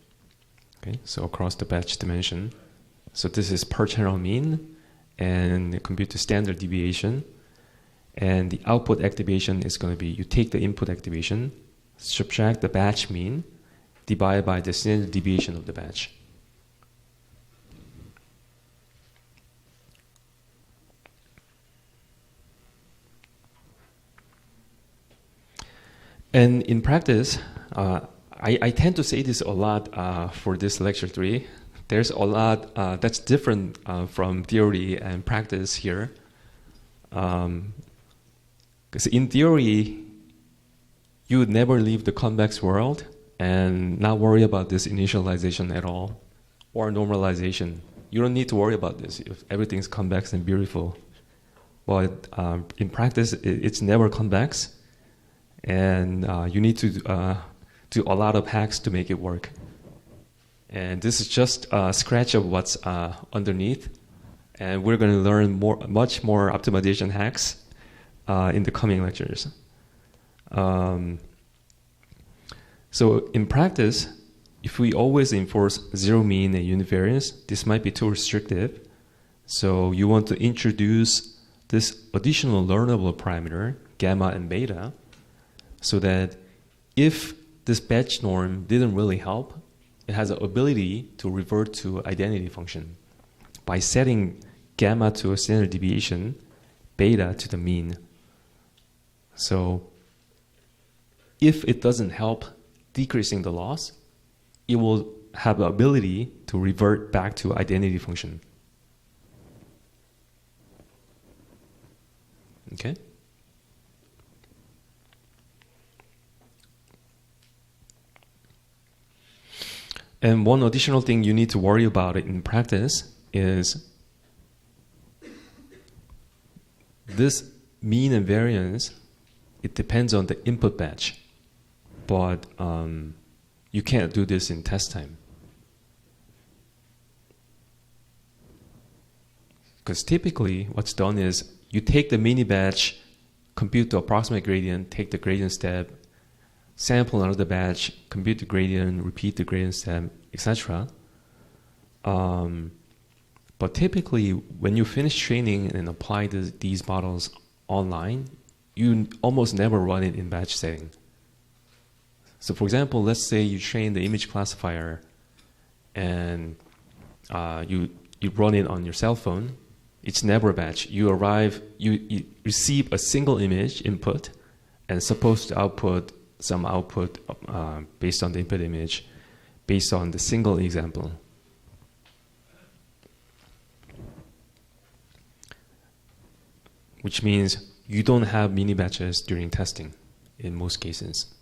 Okay, so across the batch dimension. So this is per channel mean, and compute the standard deviation. And the output activation is going to be, you take the input activation, subtract the batch mean, divide by the standard deviation of the batch. And in practice, I tend to say this a lot for this lecture 3. There's a lot that's different from theory and practice here. Because in theory, you would never leave the convex world and not worry about this initialization at all, or normalization. You don't need to worry about this if everything's convex and beautiful. But in practice, it's never convex, and you need to do a lot of hacks to make it work. And this is just a scratch of what's underneath, and we're going to learn much more optimization hacks in the coming lectures. So in practice, if we always enforce zero mean and univariance, this might be too restrictive. So you want to introduce this additional learnable parameter, gamma and beta, so that if this batch norm didn't really help, it has the ability to revert to identity function by setting gamma to a standard deviation, beta to the mean. So if it doesn't help decreasing the loss, it will have the ability to revert back to identity function. Okay? And one additional thing you need to worry about in practice is this mean and variance, it depends on the input batch. But you can't do this in test time. Because typically what's done is you take the mini batch, compute the approximate gradient, take the gradient step, sample another batch, compute the gradient, repeat the gradient step, etc. But typically, when you finish training and apply these models online, you almost never run it in batch setting. So for example, let's say you train the image classifier and you run it on your cell phone. It's never a batch. You receive a single image input and supposed to output some output based on the input image, based on the single example. Which means you don't have mini batches during testing in most cases.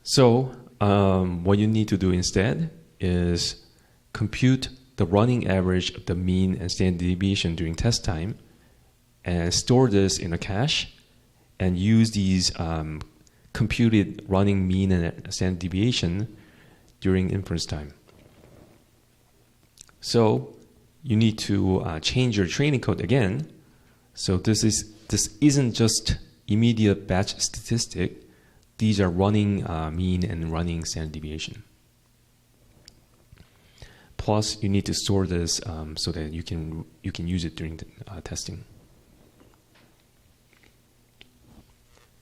So what you need to do instead is compute the running average of the mean and standard deviation during test time and store this in a cache and use these computed running mean and standard deviation during inference time. So you need to change your training code again. So this isn't just immediate batch statistic. These are running mean and running standard deviation. Plus, you need to store this so that you can use it during the, testing.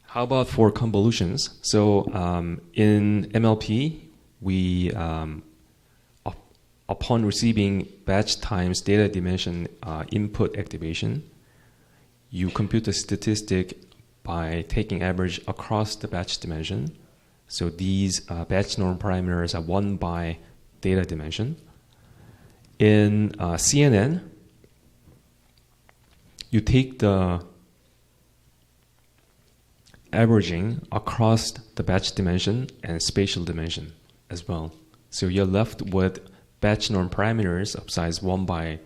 How about for convolutions? So in MLP, we upon receiving batch times data dimension input activation, you compute the statistic by taking average across the batch dimension. So these batch norm parameters are 1 by data dimension. In CNN, you take the averaging across the batch dimension and spatial dimension as well. So you're left with batch norm parameters of size 1 by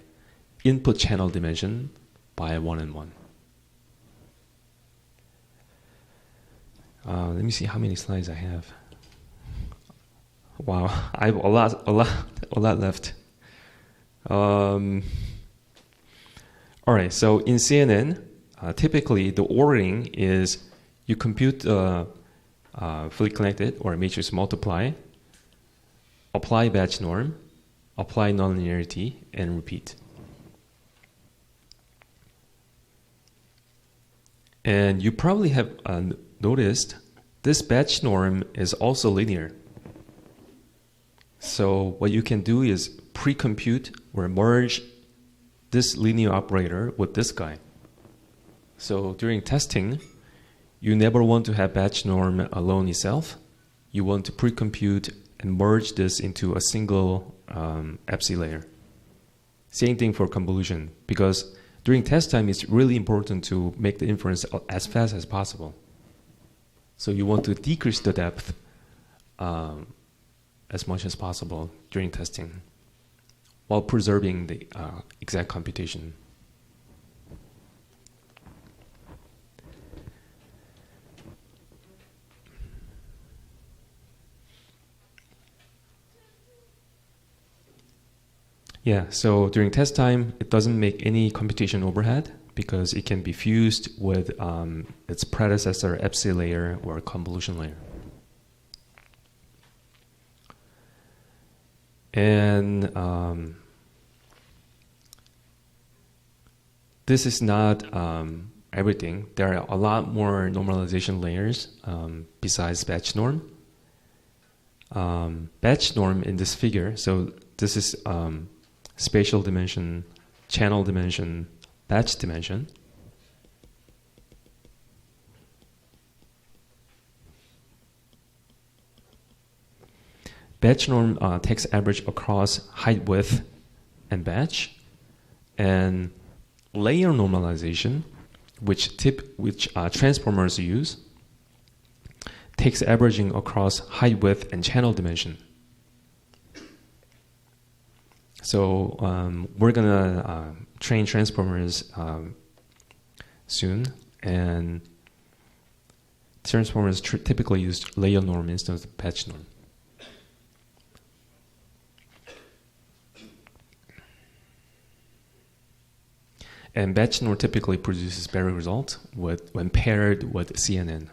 input channel dimension by 1 and 1. Let me see how many slides I have. Wow, I have a lot left. All right, so in CNN, typically the ordering is you compute fully connected or matrix multiply, apply batch norm, apply nonlinearity, and repeat. And you probably have noticed this batch norm is also linear. So what you can do is pre-compute or merge this linear operator with this guy. So during testing, you never want to have batch norm alone itself. You want to pre-compute and merge this into a single FC layer. Same thing for convolution, because during test time, it's really important to make the inference as fast as possible. So you want to decrease the depth as much as possible during testing while preserving the exact computation. Yeah, so during test time, it doesn't make any computation overhead because it can be fused with its predecessor FC layer or convolution layer. And this is not everything. There are a lot more normalization layers besides batch norm. Batch norm in this figure, so this is spatial dimension, channel dimension, batch dimension. Batch norm takes average across height, width, and batch. And layer normalization, which transformers use, takes averaging across height, width, and channel dimension. So we're gonna train transformers soon, and transformers typically use layer norm instead of batch norm. And batch norm typically produces better results when paired with CNN.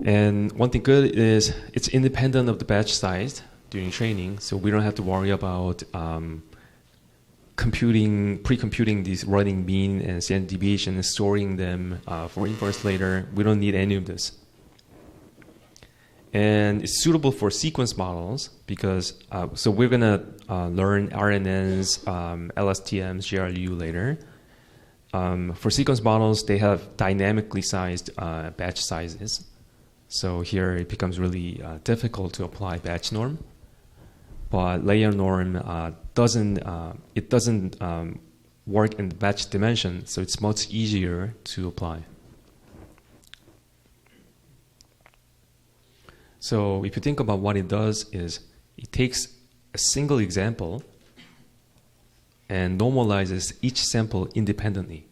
And one thing good is it's independent of the batch size during training, so we don't have to worry about pre-computing these running mean and standard deviation and storing them for inference later. We don't need any of this. And it's suitable for sequence models because, so we're gonna learn RNNs, LSTMs, GRU later. For sequence models, they have dynamically sized batch sizes. So here it becomes really difficult to apply batch norm. But layer norm doesn't work in the batch dimension, so it's much easier to apply. So if you think about what it does is it takes a single example and normalizes each sample independently.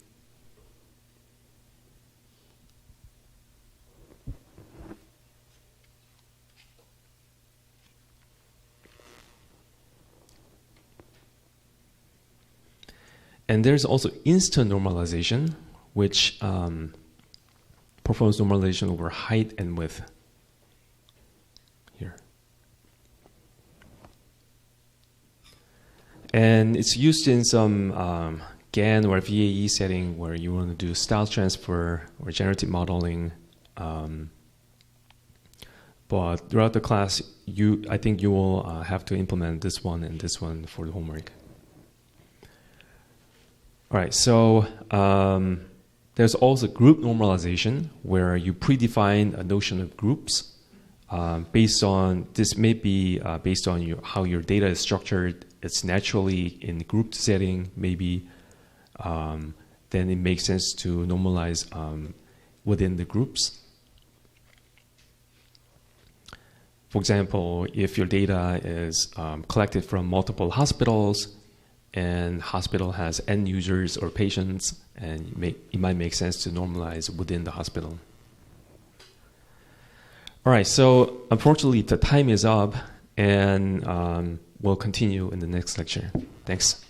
And there's also instant normalization, which performs normalization over height and width. Here. And it's used in some GAN or VAE setting where you want to do style transfer or generative modeling. But throughout the class, I think you will have to implement this one and this one for the homework. All right, so there's also group normalization where you predefine a notion of groups based on, this may be based on how your data is structured. It's naturally in the grouped setting, maybe, then it makes sense to normalize within the groups. For example, if your data is collected from multiple hospitals, and hospital has end users or patients, and it might make sense to normalize within the hospital. All right, so unfortunately the time is up, and we'll continue in the next lecture. Thanks.